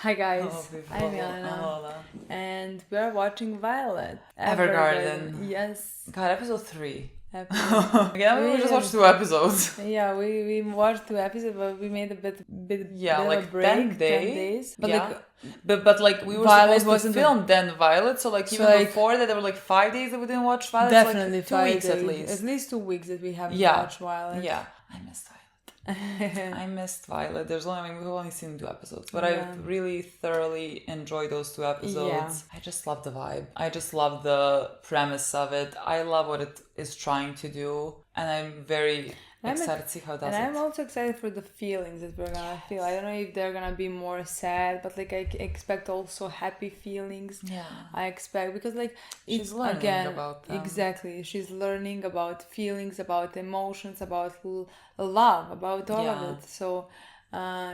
Hi guys, Hello, people. I'm Milena, Lola. and we're watching Violet. Evergarden. Yes. God, episode 3. Episode. Again, we just watched 2 episodes. Yeah, we watched 2 episodes, but we made a bit of Like a break, 10 days. But yeah. But we were Violet supposed to film then Violet, so even before that there were 5 days that we didn't watch Violet. Definitely 2 weeks at least. At least 2 weeks that we haven't watched Violet. Yeah. I missed Violet. I missed Violet. We've only seen 2 episodes, but I really thoroughly enjoyed those 2 episodes. Yeah. I just love the vibe. I just love the premise of it. I love what it is trying to do, and I'm very excited to see how it does. And I'm also excited for the feelings that we're gonna feel. I don't know if they're gonna be more sad, but I expect also happy feelings. Yeah. I expect because she's learning about them. Exactly. She's learning about feelings, about emotions, about love, about all of it. So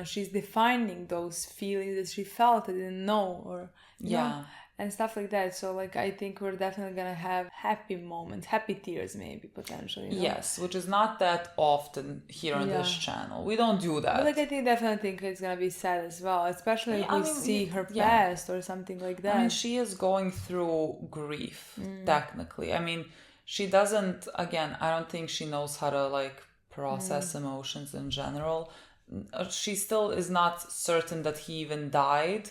she's defining those feelings that she felt and didn't know, or you know, and stuff like that. So I think we're definitely gonna have happy moments, happy tears maybe potentially. Yes, which is not that often here on this channel. We don't do that. But I definitely think it's gonna be sad as well, especially if we see her past or something like that. I mean, she is going through grief technically. I mean, she doesn't. Again, I don't think she knows how to process emotions in general. She still is not certain that he even died.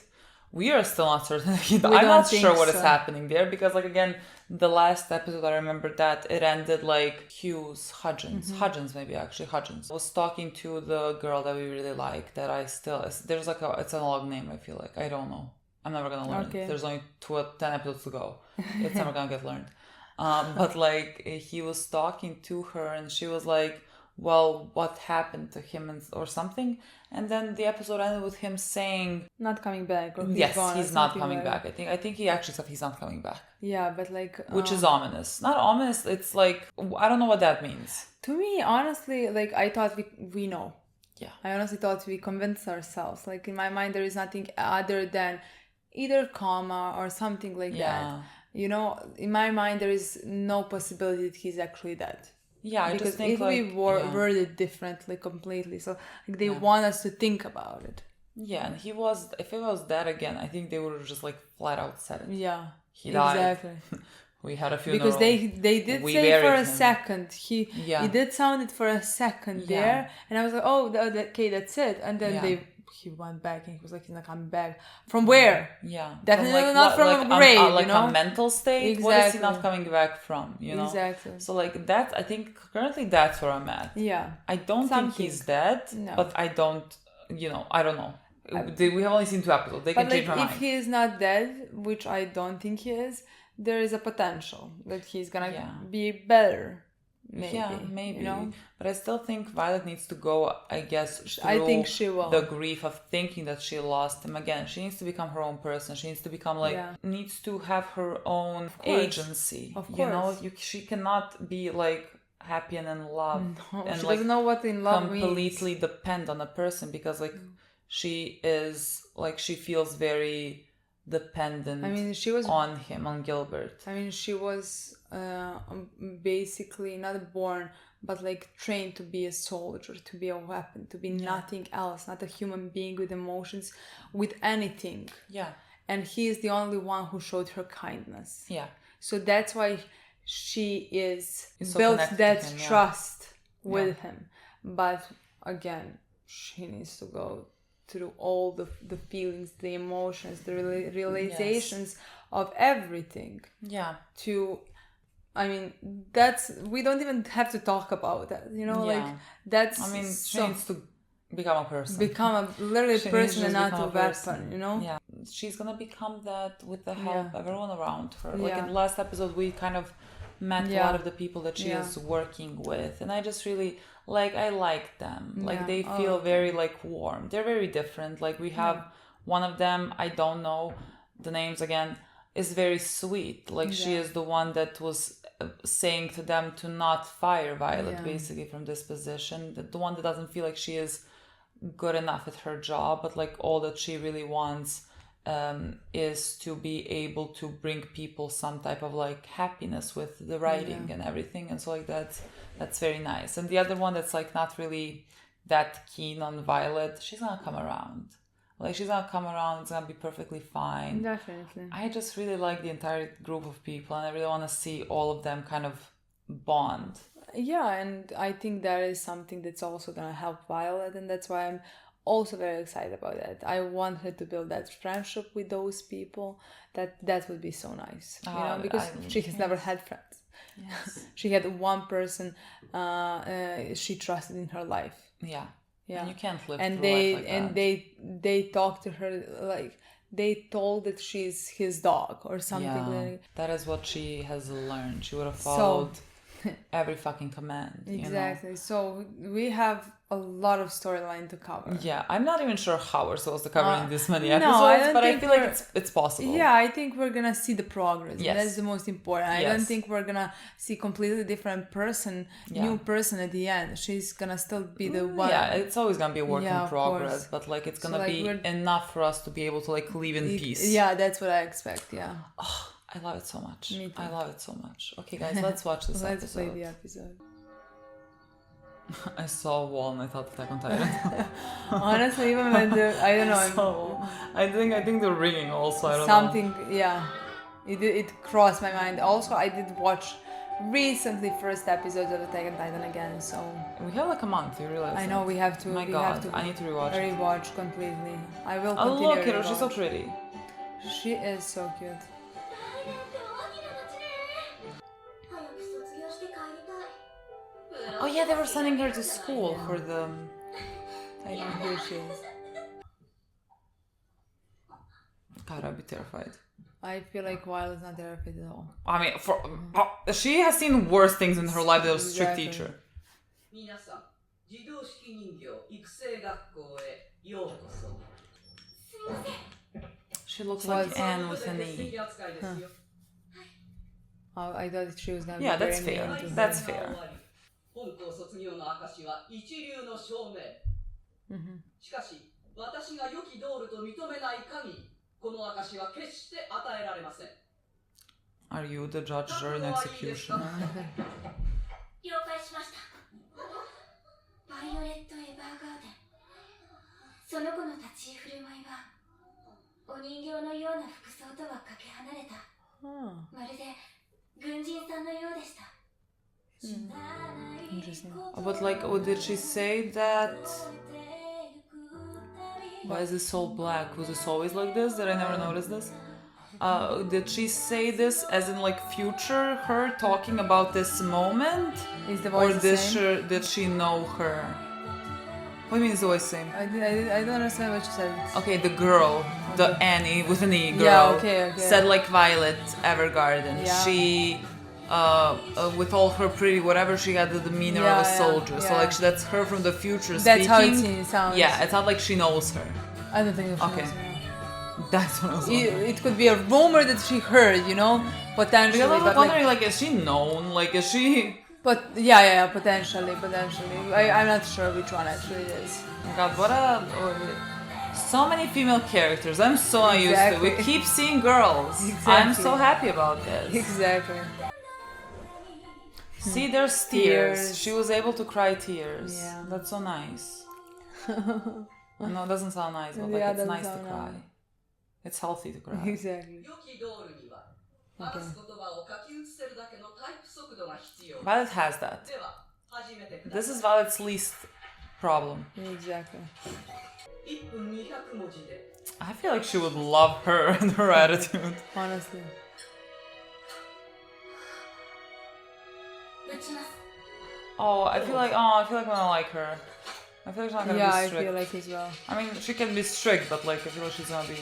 We are still not certain that he died. I'm not sure what is happening there because, again, the last episode, I remember that it ended Hudgens was talking to the girl that we really like that there's it's an log name, I feel like. I don't know. I'm never going to learn it. There's only 10 episodes to go. It's never going to get learned. But he was talking to her and she was like, well, what happened to him or something? And then the episode ended with him saying not coming back. Or he's not coming back. I think he actually said he's not coming back. Yeah, but which is ominous. Not ominous. It's I don't know what that means. To me, honestly, I thought we know. Yeah. I honestly thought we convinced ourselves. In my mind, there is nothing other than either coma or something like that. In my mind, there is no possibility that he's actually dead. Yeah, I because just think if we worded differently completely, so they want us to think about it. Yeah, and if he was dead again, I think they would have just flat out said it. Yeah, he died. Exactly. We had a funeral because they did say for a second. He did sound it for a second there, and I was like, oh, okay, that's it. And then he went back and he was like, he's not coming back. From where? Yeah. Definitely not from a grave, a mental state? Exactly. What is he not coming back from, Exactly. So that, I think currently that's where I'm at. Yeah. I don't think he's dead, but I don't know. We have only seen 2 episodes. They can change my mind. If he is not dead, which I don't think he is, there is a potential that he's gonna be better. Maybe. But I still think Violet needs to go, I guess, through I think she will. The grief of thinking that she lost him again. She needs to become her own person. She needs to become needs to have her own agency. Of course. She cannot be happy and in love. No, and she doesn't know what in love completely means. Depend on a person because she is she feels very dependent on him, on Gilbert. I mean, she was basically not born, but trained to be a soldier, to be a weapon, to be nothing else, not a human being with emotions, with anything. Yeah. And he is the only one who showed her kindness. Yeah. So that's why she built that trust with him. But again, she needs to go through all the feelings, the emotions, the realizations of everything. Yeah. I mean, we don't even have to talk about that, that's... I mean, she needs to become a person. Become a literally person and not a weapon, Yeah. She's gonna become that with the help of everyone around her. In the last episode, we kind of met a lot of the people that she is working with. And I just really... I like them. They feel very warm. They're very different. We have one of them, I don't know the names again, is very sweet. She is the one that was saying to them to not fire Violet basically from this position. The one that doesn't feel like she is good enough at her job, but all that she really wants is to be able to bring people some type of happiness with the writing and everything. And so that's very nice. And the other one that's not really that keen on Violet, she's gonna come around. Like, she's gonna come around, it's gonna be perfectly fine. Definitely. I just really like the entire group of people, and I really want to see all of them kind of bond. Yeah, and I think that is something that's also gonna help Violet, and that's why I'm also very excited about that. I want her to build that friendship with those people. That would be so nice, because she has never had friends. Yes. She had one person she trusted in her life. Yeah. Yeah. And you can't live and through they life like and that. they talked to her like they told that she's his dog or something. Yeah, that is what she has learned. She would have So- followed every fucking command. Exactly. So we have a lot of storyline to cover. Yeah, I'm not even sure how we're supposed to cover in this many no, episodes, but I think feel like it's possible. Yeah, I think we're gonna see the progress. Yes. And that's the most important. I Yes. don't think we're gonna see completely different person, new person at the end. She's gonna still be the one. Yeah, it's always gonna be a work Yeah, in of progress, course. but like it's So, gonna like, be we're- enough for us to be able to like live in peace. Yeah, that's what I expect. Yeah. Oh, I love it so much. Me too. I love it so much. Okay, guys, let's watch this Let's episode. play the episode. I saw a wall and I thought Attack on Titan. Honestly, even when I don't know. So, I think the ringing also. I don't Something, yeah. It crossed my mind. Also, I did watch recently first episodes of Attack on Titan again, so know. We have like a month. You realize? I know we have to. My we God, have to I need to rewatch it. rewatch completely. I will Oh continue. look, Hiro, she's so rewatch. pretty. She is so cute. Oh yeah, they were sending her to school for the. I know here she is. God, I'd be terrified. I feel like Violet's not terrified at all. I mean, she has seen worse things in her life than a strict Exactly. teacher. 皆さん、自動式人形育成学校へようこそ。 She looks Was- like Anne with ここ an で欠 E. 席扱いですよ。 Oh, I thought she was gonna Yeah, be that's very fair. mean to her. That's fair. 本校卒業の証は一流の証明。 Mhm. しかし、私が良きドールと認めない限り、この証は決して与えられません。 Are you the judge, jury, and 覚悟はいいですか？ executioner? 了解しました。バイオレット・エヴァーガーデン。その子の立ち居振る舞いは、お人形のような服装とはかけ離れた、 Oh, まるで軍人さんのようでした。 interesting. But like, did she say that? Why is this so black? Was this always like this? Did I never notice this? Did she say this as in like future her talking about this moment? Is the Or voice the same? did she know her? What do you mean is the voice same? I don't understand what you said. Okay, the girl, the Annie with an E girl, Yeah, okay. said like Violet Evergarden. Yeah. She, with all her pretty whatever, she had the demeanor of Yeah, a yeah, soldier. So yeah. like that's her from the future That's speaking. how it sounds. Yeah, it's not like she knows her. I don't think. Okay. That's what I was wondering. It could be a rumor that she heard, potentially. Because I was but wondering, like, is she known? Like, is she? but yeah, potentially. I'm not sure which one actually it is. Oh my God, what a so many female characters. I'm so not used to. Exactly. We keep seeing girls. I'm so Exactly. happy about this. Exactly. See, there's tears. Tears. She was able to cry tears. Yeah. That's so nice. No, it doesn't sound nice, but like Yeah, it's doesn't nice to sound cry. nice. It's healthy to cry. Exactly. 良きドールには、話す言葉を書き写せるだけのタイプ速度が必要。 Violet has that. では、始めてくだ This さい。 is Violet's least problem. Exactly. 1分200文字で。 I feel like she would love her and her attitude. Honestly. 打ちます。 I feel like I'm gonna like her. I feel like she's not gonna Yeah, be I strict. feel like as well. I mean, she can be strict, but like I feel like she's gonna be.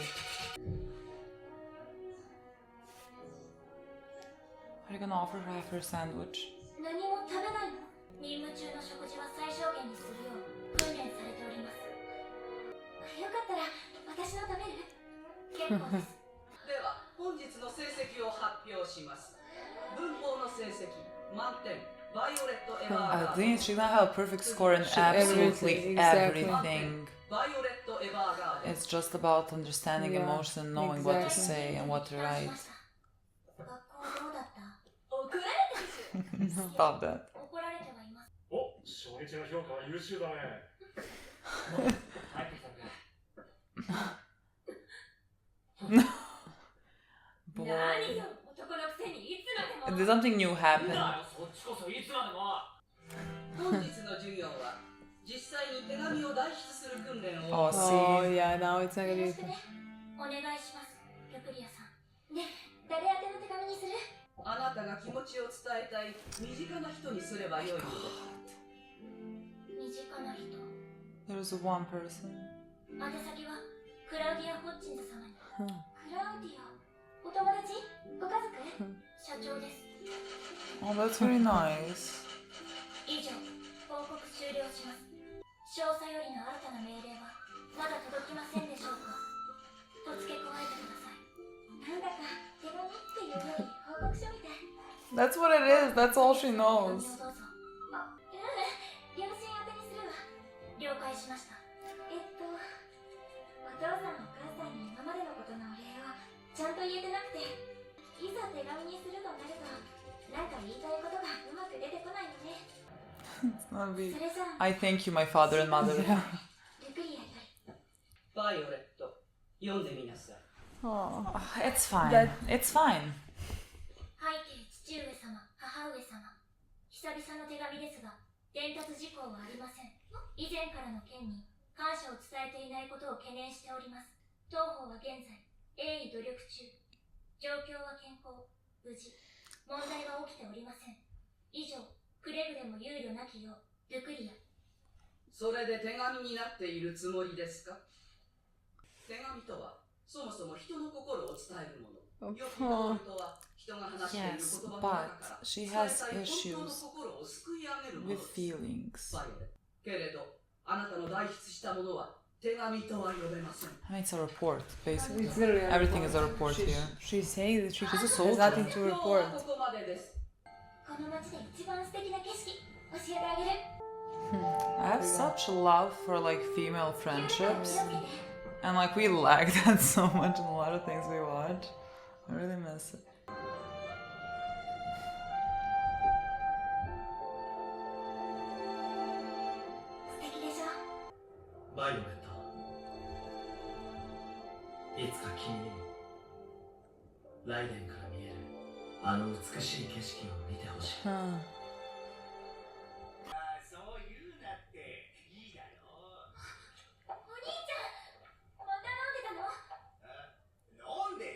Are you gonna offer her half her sandwich? 何も食べないの？任務中の食事は最小限にするよう訓練されております。よかったら私の食べる？結構です。では、本日の成績を発表します。文法の成績、満点。バイオレット・エヴァー I ガーデン。 think she's gonna have a perfect score in absolutely everything, exactly. everything. バイオレット・エヴァーガーデン。 It's just about understanding Yeah, emotion and knowing what to exactly. say and what to し write. ました。学校どうだった？送られてるし。 Stop that. 怒られてはいます。お、初日の評価は優秀だね。帰ってきたね。Boy. 何よ男のくせにいつまでも Did something new happen? そっちこそいつまでも。本日の授業は実際に手紙を代筆する訓練を Oh, Oh see. yeah, now it's not よ gonna ろ be しくねお願いしますルクリアさんね誰宛ての手紙にするあなたが気持ちを伝えたい身近な人にすればよいのです。身近な人 There's one person. 宛先はクラウディア・ホッチンズ様に Hmm. クラウディアお友達ご家族社長です Oh, that's very nice. 以上報告終了します少佐よりの新たな命令はまだ届きませんでしょうかと付け加えてくださいなんだか手紙っていうより報告書みたい That's what it is. That's all she knows. どうぞあ、両親宛てにするわ了解しましたお父さんお母さんに今までのことのお礼をちゃんと言えてなくていざ手紙にするとなるとなんか言いたいことがうまく出てこないのね It's not big. それじゃあ I thank you, my father and mother. ルクリアよりバイオレット、読んでみなさい。 Oh. It's fine. That- It's fine. 背景父上様母上様久々の手紙ですが伝達事項はありません以前からの件に感謝を伝えていないことを懸念しております当方は現在鋭意努力中状況は健康無事問題は起きておりません以上くれぐれも憂慮なきようルクリアそれで手紙になっているつもりですか？手紙とはそもそも人の心を伝えるもの。よき道理とは人が話している Yes, 言葉の but 中から she 伝 has えたい本当の issues 心を救い上げるもの with です。 feelings. バイオレット。けれど、あなたの代筆したものは手紙とは呼べません。 I mean, it's a report, basically. It's literally a Everything report. is a report She's- here. She's saying that she She's a has soldier. nothing to 今日は report. ここまでです。この街で一番素敵な景色教えてあげる I have such love for like female 気を friendships, つけて and like we lack that so much in a lot of things we watch. I really miss it. 素敵でしょバイオレット。いつか君にもライデンから見えるあの美しい景色を見てほしい。 Huh. そう言うなっていいだろお兄ちゃんまた飲んでたの飲んでね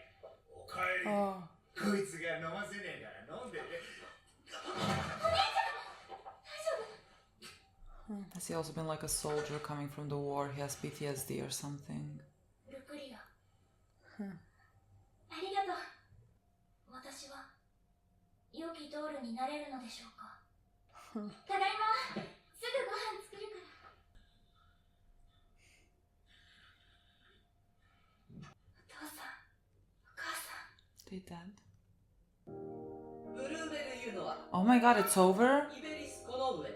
え。おかえり。 Oh. こいつが飲ませねえから飲んでね。 Has he also been like a soldier coming from the war? He has PTSD or something. ルクリアありがとう私は良きドールになれるのでしょうかただいますぐご飯作るからお父さんお母さん They dead? ブルーベルユノア、 Oh my god, it's over? イベリスコの上。ル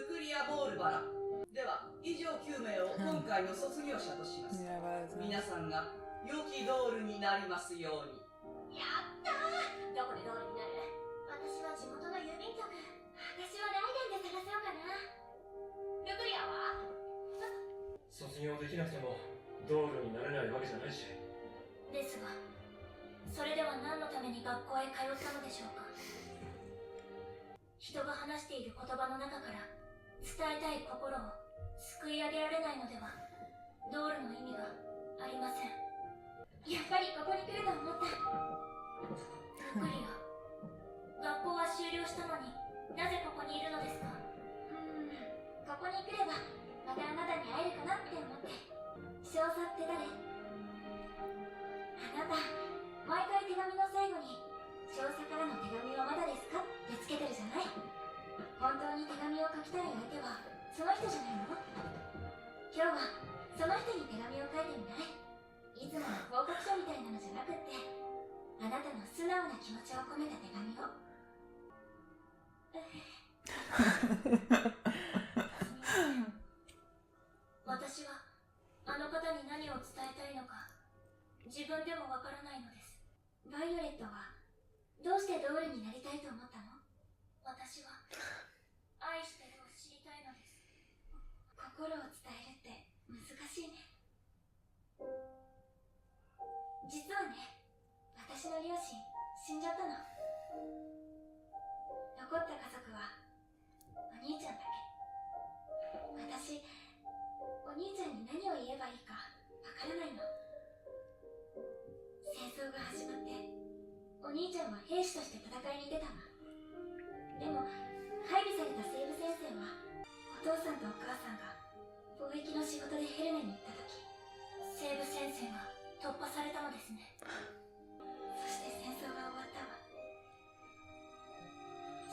クリア・ボールバラ。では、以上9名を今回の卒業者とします。 Yeah, but it's 皆さんが良きドールになりますように。やったーどこでドールになる私は地元の郵便局私はライデンで探そうかなルクリアは卒業できなくてもドールになれないわけじゃないし。ですがそれでは何のために学校へ通ったのでしょうか人が話している言葉の中から伝えたい心を救い上げられないのではドールの意味がありませんやっぱりここに来ると思ったルクリア学校は終了したのになぜここにいるのですかここに来ればまたあなたに会えるかなって思って少佐って誰あなた毎回手紙の最後に少佐からの手紙はまだですかってつけてるじゃない本当に手紙を書きたい相手はその人じゃないの今日はその人に手紙を書いてみないいつもの報告書みたいなのじゃなくってあなたの素直な気持ちを込めた手紙を私はあの方に何を伝えたいのか自分でもわからないのですバイオレットはどうしてドールになりたいと思ったの私は愛してるを知りたいのです心を伝えるって難しいね。実はね、私の両親死んじゃったの。残った家族はお兄ちゃんだけ。私、お兄ちゃんに何を言えばいいかわからないの。戦争が始まって、お兄ちゃんは兵士として戦いに出たわ。でも配備された西部戦線は、お父さんとお母さんが貿易の仕事でヘルネに行った時、西部戦線は突破されたのですね。そして戦争が終わったわ。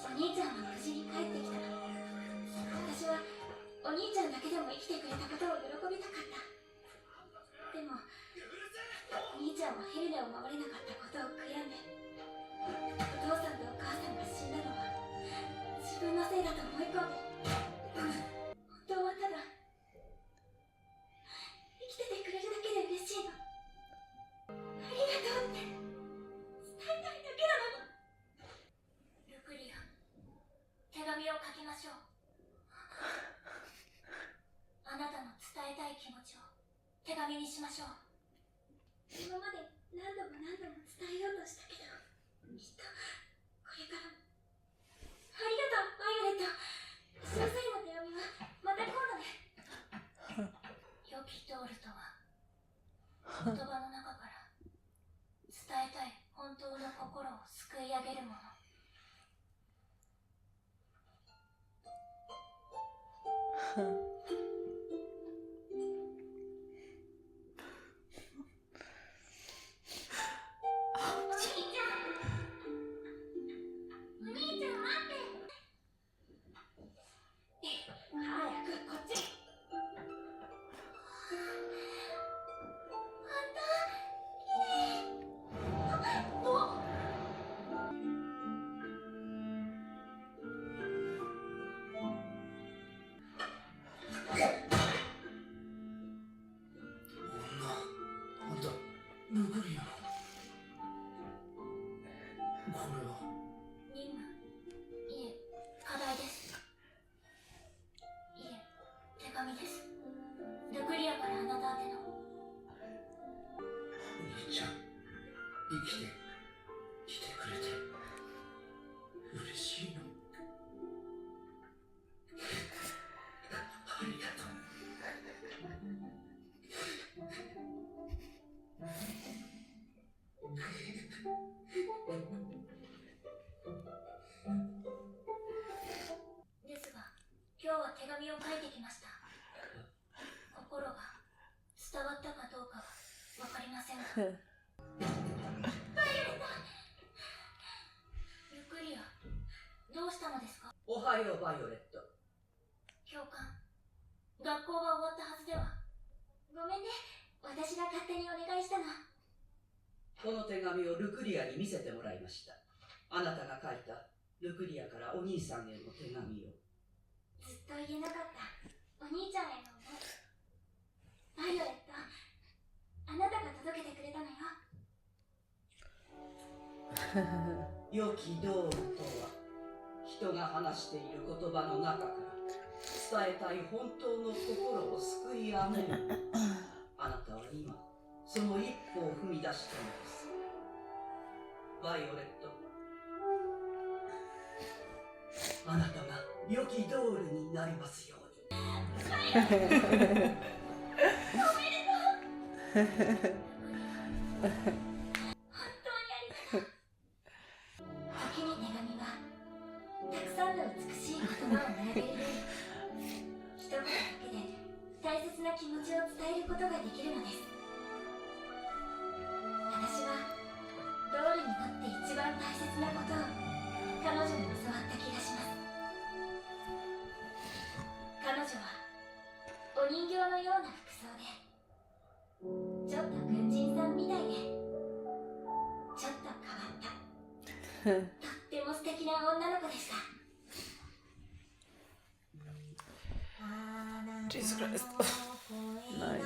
お兄ちゃんは無事に帰ってきたの。私はお兄ちゃんだけでも生きてくれたことを喜びたかった。でもお兄ちゃんはヘルネを守れなかったことを悔やんで、お父さんとお母さんが死んだのは自分のせいだと思い込んで、本当はただ生きててくれるだけで嬉しいの。ありがとうって伝えたいだけなのに。ルクリア、手紙を書きましょう。あなたの伝えたい気持ちを手紙にしましょう。今まで何度も何度も伝えようとしたけど、きっとこれからも。ありがとう、バイオレット。その際の手紙はまた今度ね。良きドールとは、言葉の中から伝えたい本当の心を救い上げるもの。ルクリア、これは任務、いえ、課題です。いえ、手紙です。ルクリアからあなた宛ての。お兄ちゃん、生きて来てくれて嬉しいの。ありがとう。ですが、今日は手紙を書いてきました。心が伝わったかどうかはわかりませんが。バイオレット！ルクリア、どうしたのですか？おはよう、バイオレット。教官、学校が終わったはずでは。ごめんね、私が勝手にお願いしたの。この手紙をルクリアに見せてもらいました。あなたが書いたルクリアからお兄さんへの手紙を。ずっと言えなかったお兄ちゃんへの思い。バイオレット、あなたが届けてくれたのよ。良き道路とは、人が話している言葉の中から伝えたい本当の心を救い上げる。あなたは今その一歩を踏み出したのです。バイオレット、あなたが良きドールになりますように。おめでとう。時に手紙はたくさんの美しい言葉を並べるより、一言だけで大切な気持ちを伝えることができるのです。私はドールにとって一番大切なことを彼女に教わった気がします。彼女はお人形のような服装で、ちょっと軍人さんみたいで、ちょっと変わったとっても素敵な女の子でした。Jesus Christ. Nice.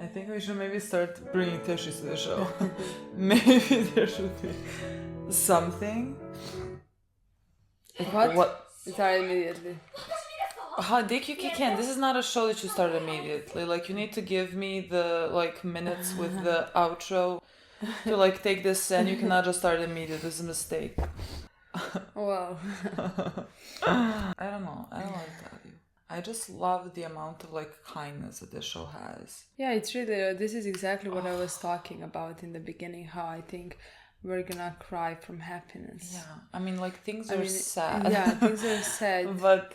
I think we should maybe start bringing tissues to the show. Maybe there should be something. What? It's hard immediately. Dick, you can't. This is not a show that you start immediately. Like, you need to give me the, like, minutes with the outro to, like, take this in. You cannot just start immediately. This is a mistake. Wow. I don't know. I don't know what to tell you. I just love the amount of, like, kindness that this show has. Yeah, it's really, this is exactly what I was talking about in the beginning, how I think we're gonna cry from happiness. Yeah. I mean, like, things are sad. Yeah, things are sad. But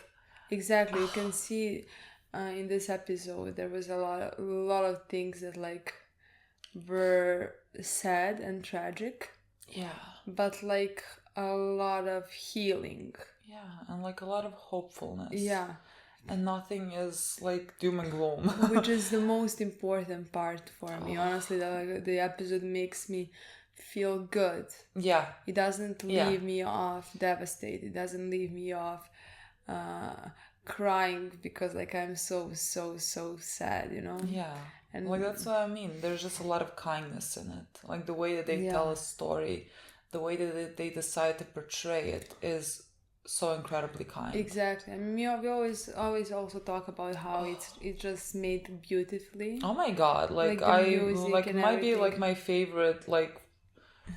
exactly, you can see in this episode there was a lot of things that like were sad and tragic. yeah. But like a lot of healing. Yeah, and like a lot of hopefulness. Yeah. And nothing is like doom and gloom. Which is the most important part for me. Honestly, the episode makes me feel good. Yeah. It doesn't leave me off devastated. It doesn't leave me off crying because like I'm so sad, you know? Yeah. And like that's what I mean. There's just a lot of kindness in it. Like the way that they tell a story, the way that they decide to portray it is so incredibly kind. Exactly. I mean, we always also talk about how it's just made beautifully. Oh my god! Like the music like and might be everything. like my favorite. Like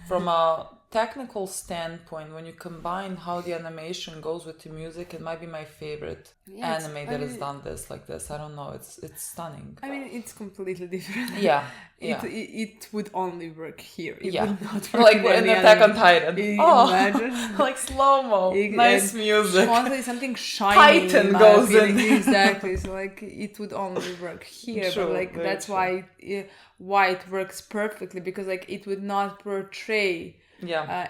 from a technical standpoint, when you combine how the animation goes with the music, it might be my favorite anime that has done this like this. I don't know. It's stunning. I mean, it's completely different. Yeah. It would only work here. It Yeah. would not work Like in in any Attack other- on Titan. Imagine. Like slow-mo. Nice music. Constantly something shiny. Titan in my goes feeling. in. Exactly. So like it would only work here. True, but like very that's true. why it works perfectly, because like it would not portray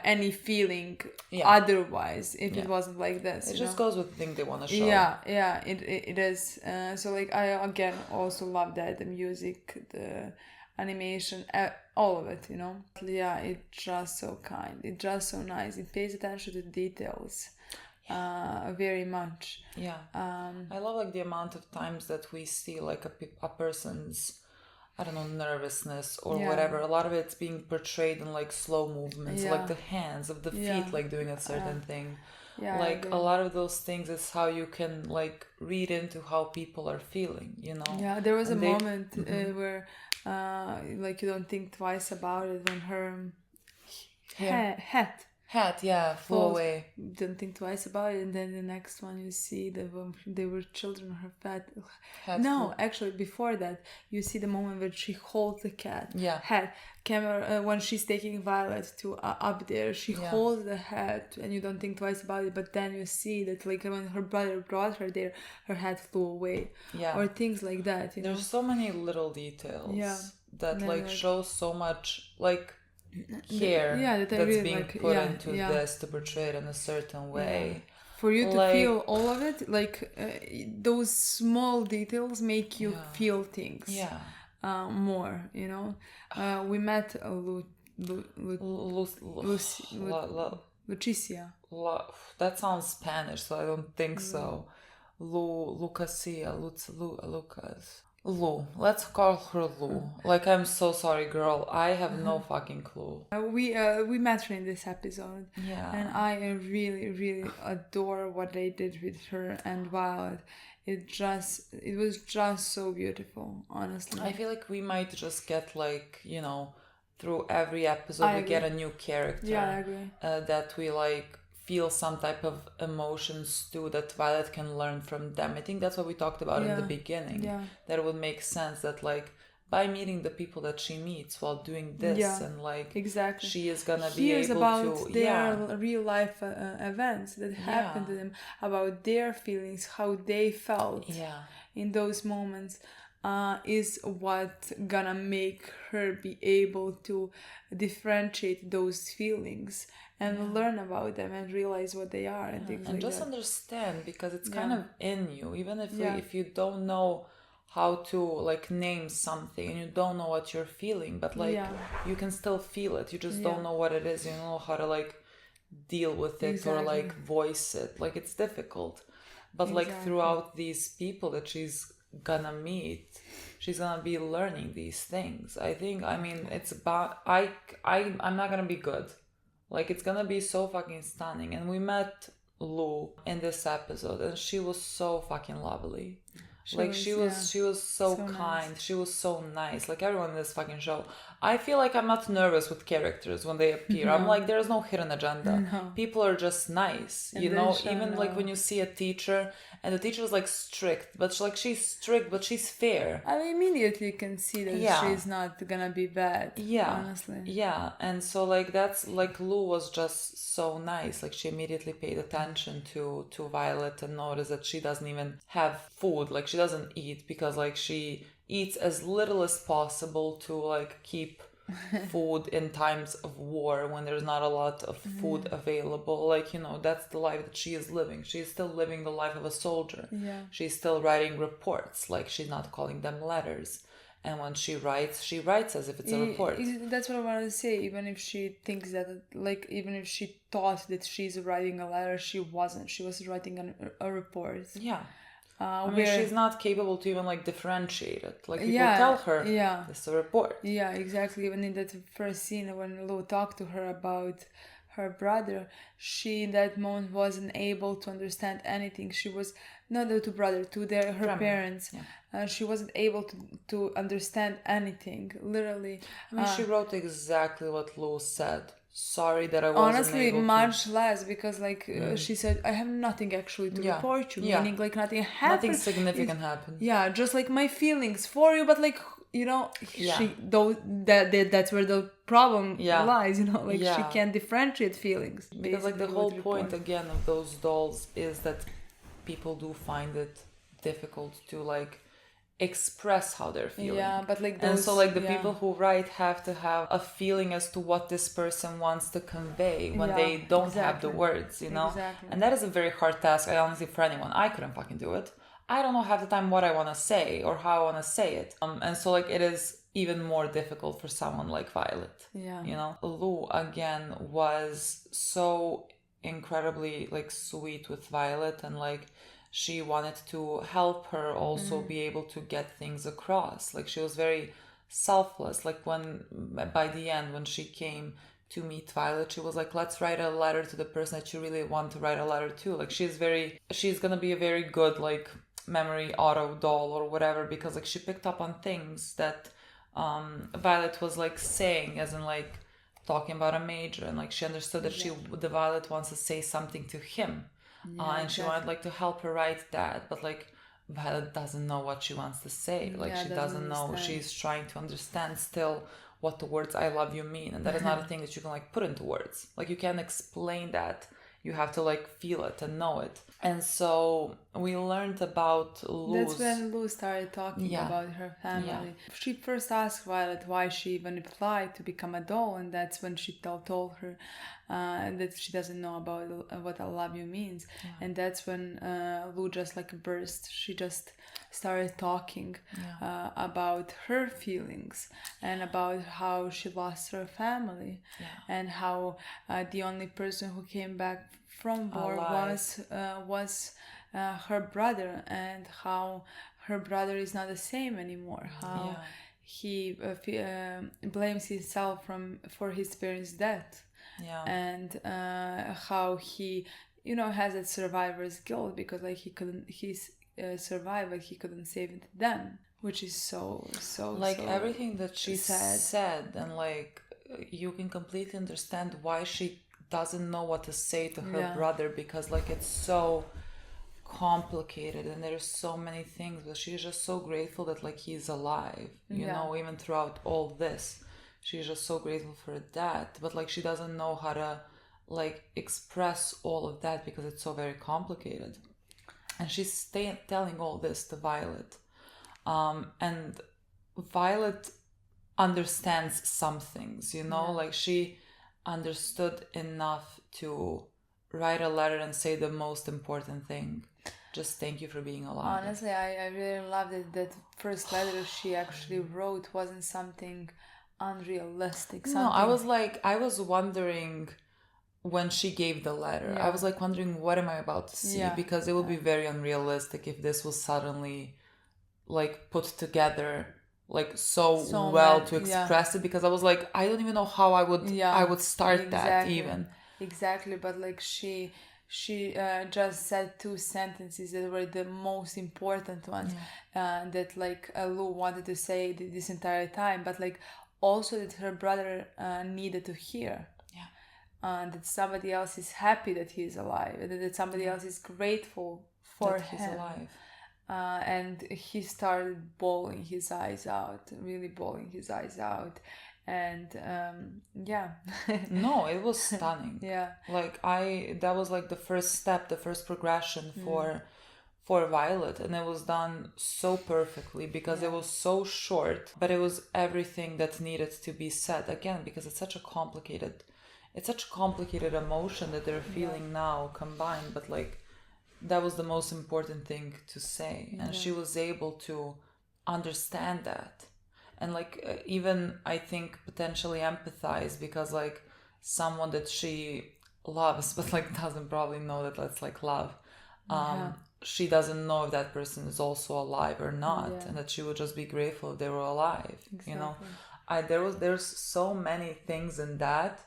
any feeling otherwise if it wasn't like this. It you just know? goes with the thing they want to show. Yeah, it is. So like I again also love that the music, the animation, all of it, you know. Yeah, it's just so kind. It's just so nice. It pays attention to details very much. Yeah. I love like the amount of times that we see like a person's, I don't know, nervousness or whatever. A lot of it's being portrayed in like slow movements, like the hands of the feet, like doing a certain thing. Yeah, like a lot of those things is how you can like read into how people are feeling, you know. Yeah, there was a moment where like you don't think twice about it when her hat flew away. Don't think twice about it, and then the next one you see they were children, her hat actually before that you see the moment where she holds the hat camera when she's taking Violet to up there, she holds the hat and you don't think twice about it, but then you see that like when her brother brought her there, her hat flew away, or things like that, you know. There's so many little details that like show so much like care that's really being like, put into this to portray it in a certain way. For you to feel all of it, like those small details make you feel things more, you know. We met Lucicia. That sounds Spanish, so I don't think so. Lucas. Lu. Let's call her Lu. Like, I'm so sorry, girl. I have no fucking clue. We met her in this episode. Yeah. And I really, really adore what they did with her and Violet. It was just so beautiful, honestly. I feel like we might just get like, you know, through every episode we get a new character. Yeah, I agree. That we like feel some type of emotions too, that Violet can learn from them. I think that's what we talked about in the beginning. Yeah. That it would make sense that like by meeting the people that she meets while doing this and like she is gonna be able about to their real life events that happened to them, about their feelings, how they felt in those moments. Is what gonna make her be able to differentiate those feelings and learn about them and realize what they are and things like that. And just understand, because it's kind of in you, even if you don't know how to like name something and you don't know what you're feeling, but like you can still feel it. You just don't know what it is. You don't know how to like deal with it or like voice it. Like it's difficult, but like throughout these people that she's gonna meet, she's gonna be learning these things. I mean it's about I'm not gonna be good, like it's gonna be so fucking stunning. And we met Lou in this episode, and she was so fucking lovely. She was so kind. Nice. She was so nice. Like everyone in this fucking show. I feel like I'm not nervous with characters when they appear. No. I'm like, there's no hidden agenda. No. People are just nice. And You know, they even show like no. when you see a teacher and the teacher is like strict, but she's strict, but she's fair. I mean, immediately you can see that Yeah. she's not gonna be bad. Yeah. Honestly. Yeah. And so like that's like Lou was just so nice. Like she immediately paid attention to Violet and noticed that she doesn't even have food. Like she doesn't eat because like she eats as little as possible to like keep food in times of war when there's not a lot of food available. Like, you know, that's the life that she is living. She's still living the life of a soldier. Yeah. She's still writing reports. Like she's not calling them letters. And when she writes as if it's a report. That's what I wanted to say. Even if she thinks that, like, even if she thought that she's writing a letter, she wasn't. She was writing a report. Yeah. I mean, she's not capable to even like differentiate it. Like people tell her, this is a report. Yeah, exactly. Even in that first scene when Lou talked to her about her brother, she in that moment wasn't able to understand anything. She was not to brother, to her parents. Yeah. She wasn't able to understand anything. Literally. I mean, she wrote exactly what Lou said. Sorry that I wasn't honestly able much less, because like she said, I have nothing actually to report you, meaning like nothing happened, nothing significant happened. Yeah, just like my feelings for you, but like, you know, that's where the problem lies, you know, like she can't differentiate feelings, because like the whole point again of those dolls is that people do find it difficult to like express how they're feeling. Yeah, but like those, and so like the people who write have to have a feeling as to what this person wants to convey when they don't have the words, you know. And that is a very hard task. I honestly, for anyone, I couldn't fucking do it. I don't know half the time what I want to say or how I want to say it. And so like it is even more difficult for someone like Violet. Yeah, you know. Lou again was so incredibly like sweet with Violet, and like she wanted to help her also be able to get things across. Like she was very selfless. Like when by the end when she came to meet Violet, she was like, let's write a letter to the person that you really want to write a letter to. Like she's gonna be a very good like memory auto doll or whatever, because like she picked up on things that Violet was like saying, as in like talking about a major, and like she understood that the Violet wants to say something to him. And she wanted like to help her write that, but like Violet doesn't know what she wants to say. Like she doesn't know. She's trying to understand still what the words "I love you" mean, and that is not a thing that you can like put into words. Like you can't explain that. You have to like feel it and know it. And so we learned about Lou's. That's when Lou started talking about her family. Yeah. She first asked Violet why she even applied to become a doll, and that's when she told her that she doesn't know about what "I love you" means. Yeah. And that's when Lou just like burst. She just started talking about her feelings and about how she lost her family and how the only person who came back from war was her brother, and how her brother is not the same anymore. How he blames himself for his parents' death, and how he, you know, has that survivor's guilt because like he survived, but he couldn't save them, which is so like everything that she said, and like you can completely understand why she doesn't know what to say to her brother, because like it's so complicated and there's so many things, but she's just so grateful that like he's alive, you know, even throughout all this. She's just so grateful for that, but like she doesn't know how to like express all of that because it's so very complicated. And she's telling all this to Violet, and Violet understands some things, you know, like she understood enough to write a letter and say the most important thing: just thank you for being alive. Honestly, I really loved it. That first letter she actually wrote wasn't something unrealistic. No, I was wondering when she gave the letter, I was like wondering, what am I about to see? Because it would be very unrealistic if this was suddenly like put together like so well to express it, because I was like, I don't even know how I would start that even. Exactly, but like she she just said two sentences that were the most important ones that like Lu wanted to say this entire time, but like also that her brother needed to hear. That somebody else is happy that he's alive, that somebody else is grateful for that him. He's alive. And he started bawling his eyes out, really bawling his eyes out. And No, it was stunning. Like that was like the first step, the first progression for Violet, and it was done so perfectly because it was so short, but it was everything that needed to be said, again, because it's such a complicated emotion that they're feeling now combined, but like that was the most important thing to say, and she was able to understand that, and like even I think potentially empathize, because like someone that she loves but like doesn't probably know that that's like love, she doesn't know if that person is also alive or not, and that she would just be grateful if they were alive. You know, there's so many things in that.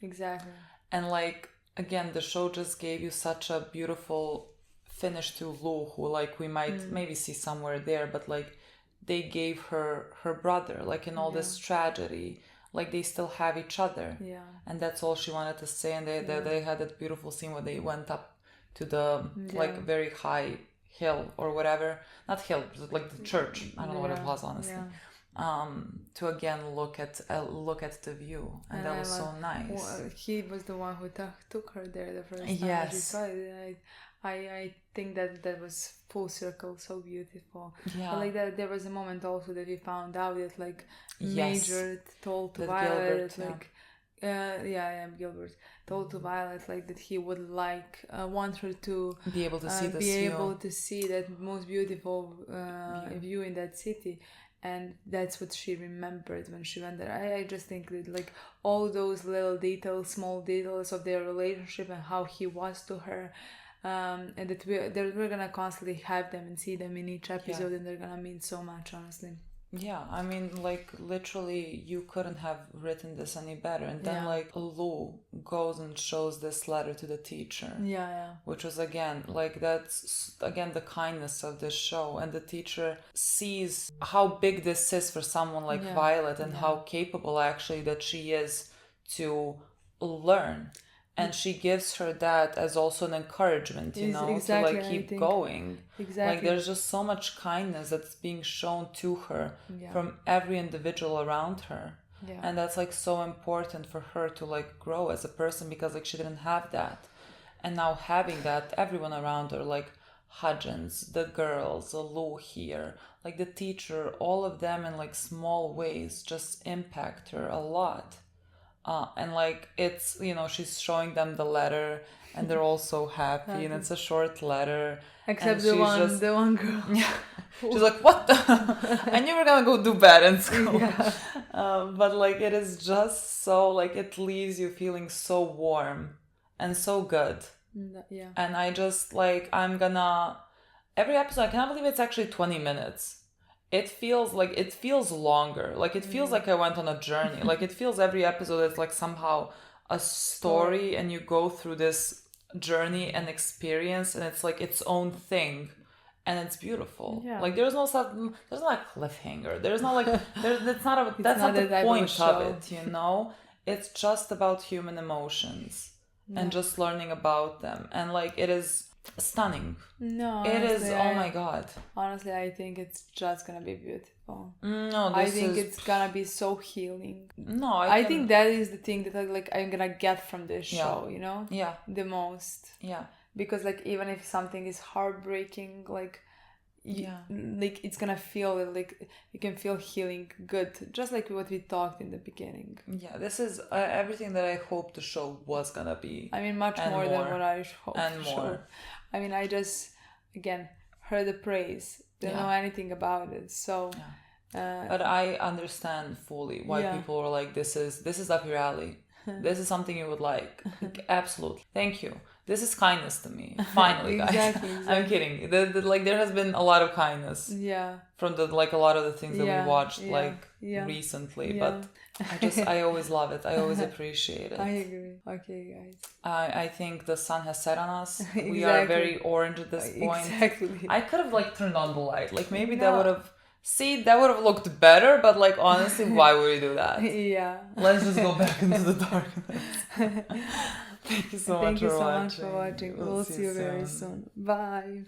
Exactly. And like again, the show just gave you such a beautiful finish to Lu, who like we might maybe see somewhere there, but like they gave her brother, like in all this tragedy, like they still have each other, and that's all she wanted to say. And they had that beautiful scene where they went up to the like very high hill or whatever, not hill, like the church, I don't know what it was honestly, to again look at the view, and that was so nice. Well, he was the one who took her there the first time she saw it. I think that was full circle, so beautiful. But like that, there was a moment also that we found out that like Major told to Violet Gilbert, Gilbert told to Violet like that he would like want her to be able to see this able to see that most beautiful view in that city. And that's what she remembered when she went there. I just think that like all those little details, small details of their relationship and how he was to her, and that we're gonna constantly have them and see them in each episode, and they're gonna mean so much, honestly. Yeah, I mean, like literally you couldn't have written this any better. And then like Lu goes and shows this letter to the teacher, which was again like that's again the kindness of this show, and the teacher sees how big this is for someone like Violet, and how capable actually that she is to learn. And she gives her that as also an encouragement, you know, exactly, to like keep going. Exactly. Like there's just so much kindness that's being shown to her from every individual around her. Yeah. And that's like so important for her to like grow as a person, because like she didn't have that. And now having that, everyone around her, like Hudgens, the girls, Lu here, like the teacher, all of them in like small ways just impact her a lot. And like it's, you know, she's showing them the letter and they're all so happy, and it's a short letter. Except the one girl. Yeah. She's like, what the? I knew we were gonna go do bad in school. But like it is just so like it leaves you feeling so warm and so good. Yeah. And I just like every episode, I cannot believe it's actually 20 minutes. It feels longer. Like it feels like I went on a journey. Like it feels every episode is like somehow a story, and you go through this journey and experience, and it's like its own thing, and it's beautiful. Yeah. Like there's not a cliffhanger. There's not like that's not the point of it, you know? It's just about human emotions and just learning about them. And like it is stunning. No, it is. Oh my god. Honestly, I think it's just gonna be beautiful. No, I think it's gonna be so healing. No, I think that is the thing that I'm gonna get from this show. You know, the most. Yeah. Because like even if something is heartbreaking, like like it's gonna feel like you can feel healing good, just like what we talked in the beginning. Yeah, this is everything that I hoped the show was gonna be. I mean, much more than what I hoped. And more. I mean, I just again heard the praise. Didn't know anything about it, so. But I understand fully why people were like, "This is up your alley." This is something you would like. Absolutely. Thank you. This is kindness to me. Finally, guys. Exactly. I'm kidding. Like there has been a lot of kindness. Yeah. From a lot of the things that we watched recently, Yeah. but I always love it. I always appreciate it. I agree. Okay, guys. I think the sun has set on us. Exactly. We are very orange at this point. Exactly. I could have turned on the light. Maybe that would have looked better, but honestly, why would we do that? Yeah. Let's just go back into the darkness. Thank you so much for watching. We'll see you very soon. Bye.